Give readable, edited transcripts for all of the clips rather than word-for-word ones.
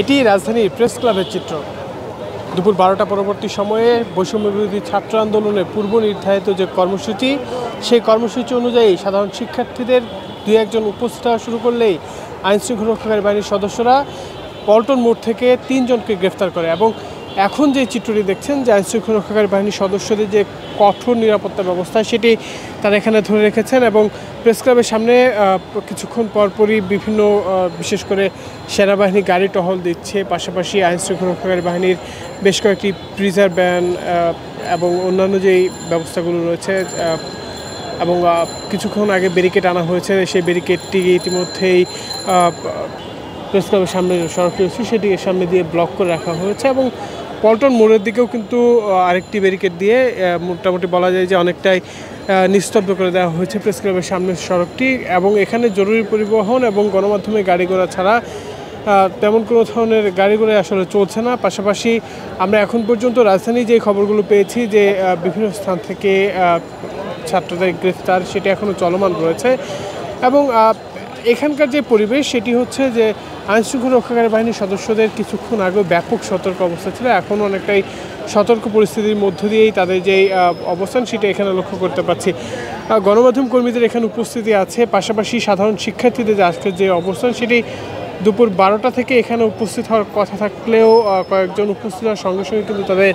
এটি রাজধানীর প্রেস ক্লাবের চিত্র। দুপুর 12টা পরবর্তী সময়ে বৈষম্যবিরোধী ছাত্র আন্দোলনের পূর্ব নির্ধারিত যে কর্মসূচি, সেই কর্মসূচি অনুযায়ী সাধারণ শিক্ষার্থীদের দুই একজন উপস্থিত হওয়া শুরু করলেই আইনশৃঙ্খলা রক্ষাকারী বাহিনীর সদস্যরা পল্টন মোড় থেকে 3 জনকে গ্রেফতার করে। এবং এখন যে চিত্রটি দেখছেন, যে আইনশৃঙ্খলা রক্ষাকারী বাহিনীর সদস্যদের যে কঠোর নিরাপত্তা ব্যবস্থা, সেটি তারা এখানে ধরে রেখেছেন। এবং প্রেস ক্লাবের সামনে কিছুক্ষণ পরপরই বিভিন্ন বিশেষ করে সেনাবাহিনী গাড়ি টহল দিচ্ছে, পাশাপাশি আইনশৃঙ্খলা রক্ষাকারী বাহিনীর বেশ কয়েকটি প্রিজার ভ্যান এবং অন্যান্য যেই ব্যবস্থাগুলো রয়েছে, এবং কিছুক্ষণ আগে ব্যারিকেড আনা হয়েছে, সেই ব্যারিকেডটি ইতিমধ্যেই প্রেস ক্লাবের সামনে সড়কটি রয়েছে সেটিকে সামনে দিয়ে ব্লক করে রাখা হয়েছে। এবং পল্টন মোড়ের দিকেও কিন্তু আরেকটি ব্যারিকেড দিয়ে মোটামুটি বলা যায় যে অনেকটাই নিস্তব্ধ করে দেওয়া হয়েছে প্রেস ক্লাবের সামনের সড়কটি। এবং এখানে জরুরি পরিবহন এবং গণমাধ্যমে গাড়ি ঘোড়া ছাড়া তেমন কোনো ধরনের গাড়ি ঘোড়া আসলে চলছে না। পাশাপাশি আমরা এখন পর্যন্ত রাজধানী যে খবরগুলো পেয়েছি যে বিভিন্ন স্থান থেকে ছাত্রদের গ্রেফতার, সেটি এখনও চলমান রয়েছে। এবং এখানকার যে পরিবেশ, সেটি হচ্ছে যে আইনশৃঙ্খলা রক্ষাকারী বাহিনীর সদস্যদের কিছুক্ষণ আগেও ব্যাপক সতর্ক অবস্থা ছিল, এখন অনেকটাই সতর্ক পরিস্থিতির মধ্য দিয়েই তাদের যেই অবস্থান, সেটা এখানে লক্ষ্য করতে পারছি। গণমাধ্যম কর্মীদের এখানে উপস্থিতি আছে, পাশাপাশি সাধারণ শিক্ষার্থীদের আজকের যে অবস্থান, সেটি দুপুর 12টা থেকে এখানে উপস্থিত হওয়ার কথা থাকলেও কয়েকজন উপস্থিত হওয়ার সঙ্গে সঙ্গে কিন্তু তাদের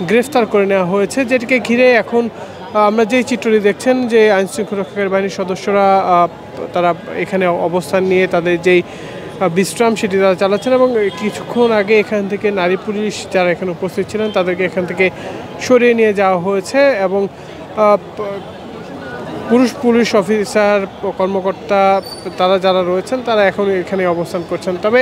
গ্রেফতার করে নেওয়া হয়েছে, যেটিকে ঘিরে এখন আমরা যেই চিত্রটি দেখছেন যে আইনশৃঙ্খলা রক্ষাকারী বাহিনীর সদস্যরা তারা এখানে অবস্থান নিয়ে তাদের যেই বিশ্রাম, সেটি তারা চালাচ্ছেন। এবং কিছুক্ষণ আগে এখান থেকে নারী পুলিশ যারা এখানে উপস্থিত ছিলেন তাদেরকে এখান থেকে সরিয়ে নিয়ে যাওয়া হয়েছে। এবং পুলিশ অফিসার কর্মকর্তা তারা যারা রয়েছেন তারা এখন এখানে অবস্থান করছেন। তবে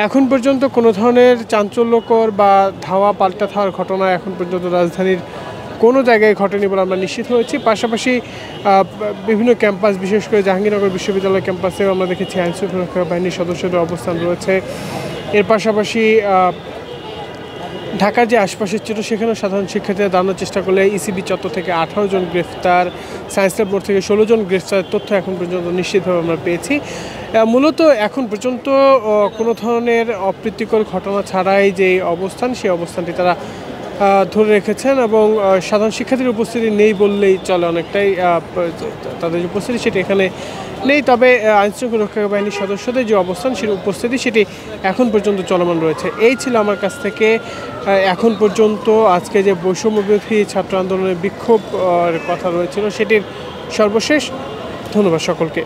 এখন পর্যন্ত কোনো ধরনের চাঞ্চল্যকর বা ধাওয়া পাল্টা ধাওয়ার ঘটনা এখন পর্যন্ত রাজধানীর কোনো জায়গায় ঘটেনি বলে আমরা নিশ্চিত হয়েছি। পাশাপাশি বিভিন্ন ক্যাম্পাস, বিশেষ করে জাহাঙ্গীরনগর বিশ্ববিদ্যালয় ক্যাম্পাসেও আমরা দেখেছি আইনশৃঙ্খলা রক্ষা বাহিনীর সদস্যদের অবস্থান রয়েছে। এর পাশাপাশি ঢাকার যে আশপাশের চিত্র, সেখানেও সাধারণ শিক্ষার্থীরা দাঁড়ানোর চেষ্টা করলে ইসিবি চত্বর থেকে 18 জন গ্রেফতার, সায়েন্স ল্যাব মোড় থেকে 16 জন গ্রেফতারের তথ্য এখন পর্যন্ত নিশ্চিতভাবে আমরা পেয়েছি। মূলত এখন পর্যন্ত কোনো ধরনের অপ্রীতিকর ঘটনা ছাড়াই যে অবস্থান, সেই অবস্থানটি তারা ধরে রেখেছেন। এবং সাধারণ শিক্ষার্থীর উপস্থিতি নেই বললেই চলে, অনেকটাই তাদের উপস্থিতি সেটি এখানে নেই। তবে আইনশৃঙ্খলা রক্ষা বাহিনীর সদস্যদের যে অবস্থান, সেই উপস্থিতি সেটি এখন পর্যন্ত চলমান রয়েছে। এই ছিল আমার কাছ থেকে এখন পর্যন্ত আজকে যে বৈষম্যবিরোধী ছাত্র আন্দোলনের বিক্ষোভ কথা রয়েছিল, সেটির সর্বশেষ। ধন্যবাদ সকলকে।